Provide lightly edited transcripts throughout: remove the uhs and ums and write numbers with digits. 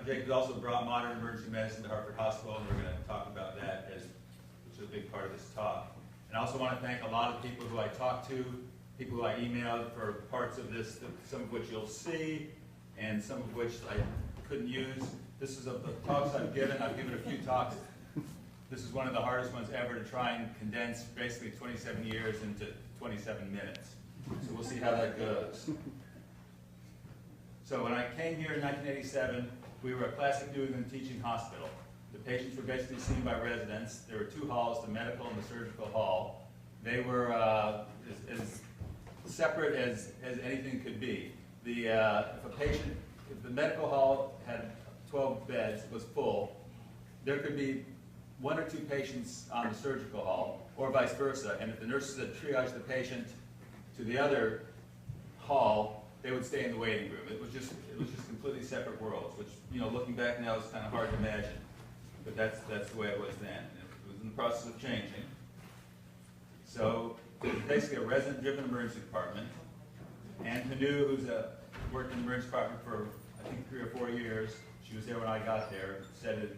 Jacobs also brought modern emergency medicine to Hartford Hospital, and we're going to talk about that, which is a big part of this talk. And I also want to thank a lot of people who I talked to, people who I emailed for parts of this, some of which you'll see, and some of which I couldn't use. This is of the talks I've given. I've given a few talks. This is one of the hardest ones ever to try and condense basically 27 years into 27 minutes. So we'll see how that goes. So when I came here in 1987, we were a classic New England teaching hospital. The patients were basically seen by residents. There were two halls, the medical and the surgical hall. They were as separate as anything could be. If the medical hall had 12 beds, was full, there could be 1 or 2 patients on the surgical hall, or vice versa. And if the nurses had triaged the patient to the other hall, they would stay in the waiting room. It was just completely separate worlds, which, you know, looking back now is kind of hard to imagine. But that's the way it was then. It was in the process of changing. So it was basically a resident-driven emergency department. Ann Panu, who's worked in the emergency department for, I think, 3 or 4 years, she was there when I got there, said that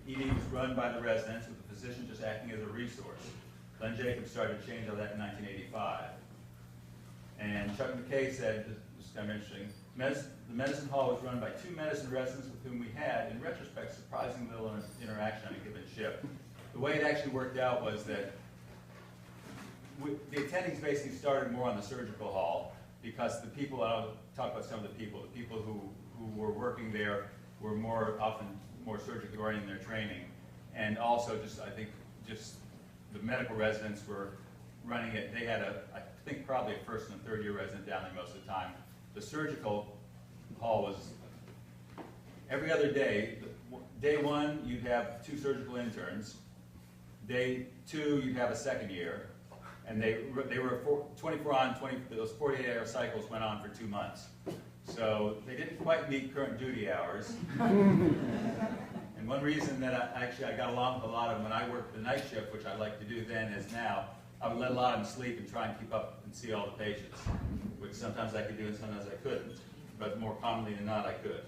the ED was run by the residents with the physician just acting as a resource. Glenn Jacobs started to change all that in 1985. And Chuck McKay said, this is kind of interesting, the medicine hall was run by 2 medicine residents with whom we had, in retrospect, surprisingly little interaction on a given shift. The way it actually worked out was that the attendings basically started more on the surgical hall because the people, I'll talk about some of the people who were working there were often more surgically oriented in their training. And also I think the medical residents were running it. They had I think probably a first and a third year resident down there most of the time. The surgical hall was every other day. Day 1, you'd have 2 surgical interns. Day 2, you'd have a second year. And they were 24 on, those 48-hour cycles went on for 2 months. So they didn't quite meet current duty hours. And one reason that I got along with a lot of them when I worked the night shift, which I like to do then as now, I would let a lot of them sleep and try and keep up and see all the patients, which sometimes I could do and sometimes I couldn't. But more commonly than not, I could.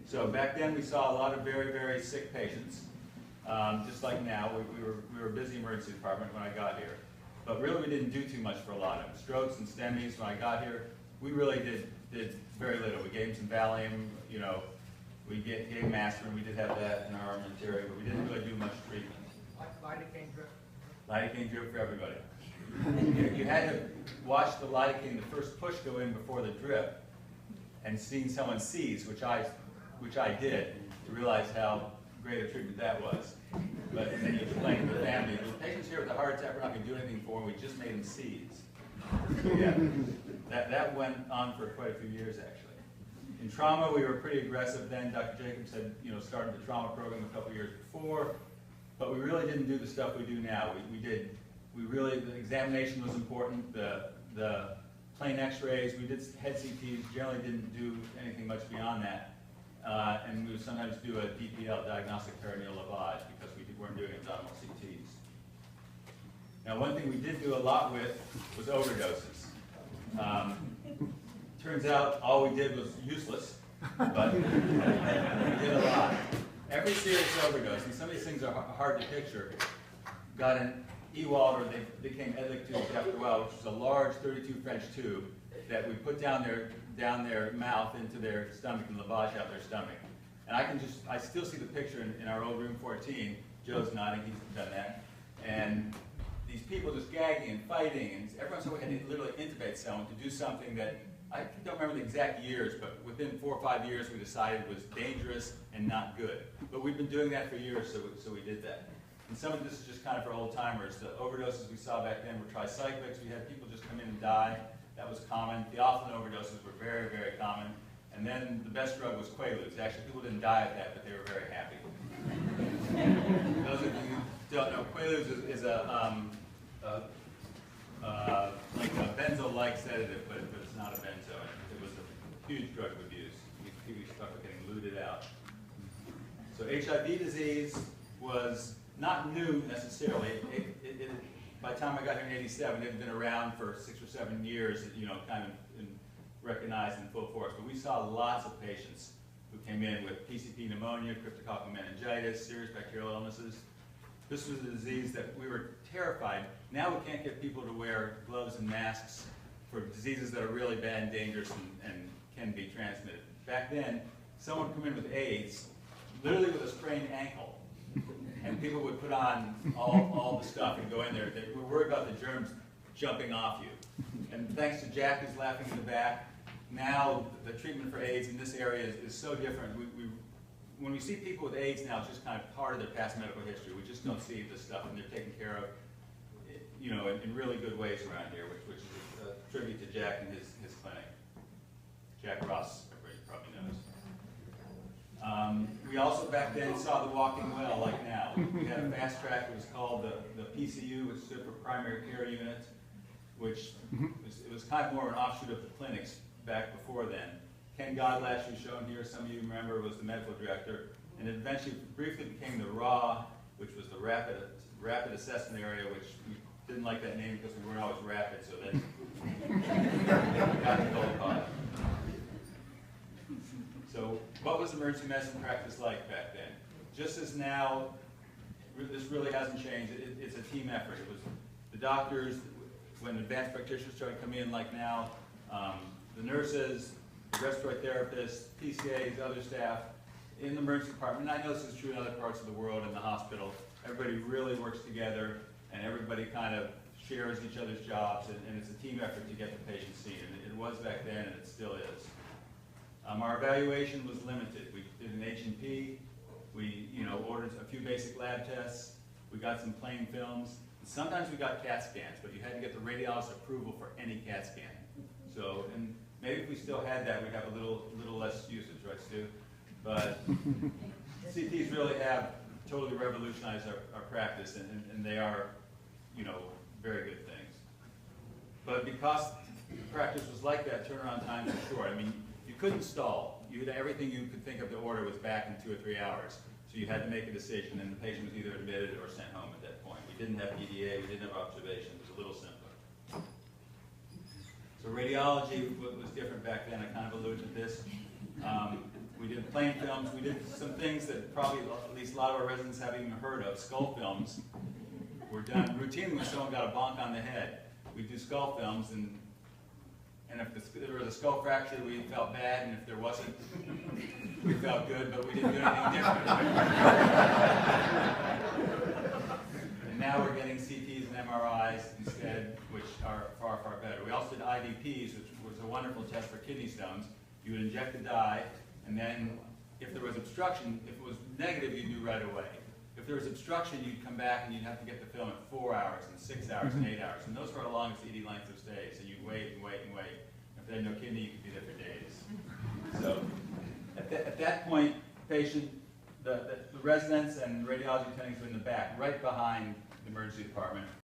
So back then we saw a lot of very, very sick patients. Just like now, we were a busy emergency department when I got here. But really we didn't do too much for a lot of them. Strokes and STEMIs, when I got here, we really did very little. We gave them some Valium, you know, we gave aspirin, we did have that in our armamentarium, but we didn't really do much treatment. Lidocaine drip? Lidocaine drip for everybody. You had to watch the lidocaine, the first push go in before the drip, and seeing someone seize, which I did, to realize how great a treatment that was. But then you explain to the family, the patient's here with a heart attack, we're not going to do anything for him, we just made him seize. So yeah, that went on for quite a few years actually. In trauma, we were pretty aggressive then. Dr. Jacobs had started the trauma program a couple years before, but we really didn't do the stuff we do now. The examination was important, the plain x-rays, we did head CTs, generally didn't do anything much beyond that. And we would sometimes do a DPL, diagnostic peritoneal lavage, because we weren't doing abdominal CTs. Now, one thing we did do a lot with was overdoses. Turns out all we did was useless, but we did a lot. Every serious overdose, and some of these things are hard to picture, got an Ewald, or they became Edlich tubes after a while, which was a large 32 French tube that we put down their mouth into their stomach and lavage out their stomach. And I still see the picture in our old room 14. Joe's nodding, he's done that. And these people just gagging and fighting, and every once in a while we had to literally intubate someone to do something that, I don't remember the exact years, but within 4 or 5 years we decided was dangerous and not good. But we've been doing that for years, so we did that. And some of this is just kind of for old timers. The overdoses we saw back then were tricyclics. We had people just come in and die. That was common. Theophylline overdoses were very, very common. And then the best drug was Quaaludes. Actually, people didn't die of that, but they were very happy. Those of you who don't know, Quaaludes is like a benzo-like sedative, but it's not a benzo. It was a huge drug abuse. People started getting looted out. So HIV disease was not new necessarily. By the time I got here in '87, it had been around for 6 or 7 years, kind of recognized in full force. But we saw lots of patients who came in with PCP pneumonia, cryptococcal meningitis, serious bacterial illnesses. This was a disease that we were terrified. Now we can't get people to wear gloves and masks for diseases that are really bad and dangerous and can be transmitted. Back then, someone would come in with AIDS, literally with a sprained ankle, and people would put on all the stuff and go in there. They were worried about the germs jumping off you. And thanks to Jack, who's laughing in the back, now the treatment for AIDS in this area is so different. When we see people with AIDS now, it's just kind of part of their past medical history. We just don't see this stuff, and they're taken care of, you know, in really good ways around here, which is a tribute to Jack and his clinic. Jack Ross, everybody probably knows. We also back then saw the walking well, like now. We had a fast track. It was called the PCU, which stood for Primary Care Unit, which was kind of more an offshoot of the clinics back before then. Ken Godlash, who's shown here, some of you remember, was the medical director, and it eventually briefly became the RAW, which was the rapid assessment area, which we didn't like that name because we weren't always rapid, so then got to go. So what was emergency medicine practice like back then? Just as now, this really hasn't changed. It's a team effort. It was the doctors, when advanced practitioners started coming in like now, the nurses, the respiratory therapists, PCAs, other staff in the emergency department. And I know this is true in other parts of the world in the hospital. Everybody really works together, and everybody kind of shares each other's jobs, and it's a team effort to get the patient seen. And it was back then, and it still is. Our evaluation was limited. We did an H&P. We, ordered a few basic lab tests. We got some plain films. And sometimes we got CAT scans, but you had to get the radiologist's approval for any CAT scan. So, and maybe if we still had that, we'd have a little less usage, right, Stu? But CTs really have totally revolutionized our practice, and they are, very good things. But because practice was like that, turnaround times were short. I mean, you couldn't stall. Everything you could think of to order was back in 2 or 3 hours. So you had to make a decision, and the patient was either admitted or sent home at that point. We didn't have PDA, we didn't have observation. It was a little simpler. So radiology was different back then. I kind of alluded to this. We did plain films. We did some things that probably at least a lot of our residents haven't even heard of. Skull films were done routinely when someone got a bonk on the head. We'd do skull films, and if there was a skull fracture, we felt bad, and if there wasn't, we felt good, but we didn't do anything different. And now we're getting CTs and MRIs instead, which are far, far better. We also did IVPs, which was a wonderful test for kidney stones. You would inject the dye, and then if there was obstruction, if it was negative, you knew right away. If there was obstruction, you'd come back and you'd have to get the film in 4 hours and 6 hours and 8 hours. And those were our longest ED length of stays. And you'd wait and wait and wait. If they had no kidney, you could be there for days. So at that point, the residents and radiology attendings were in the back, right behind the emergency department.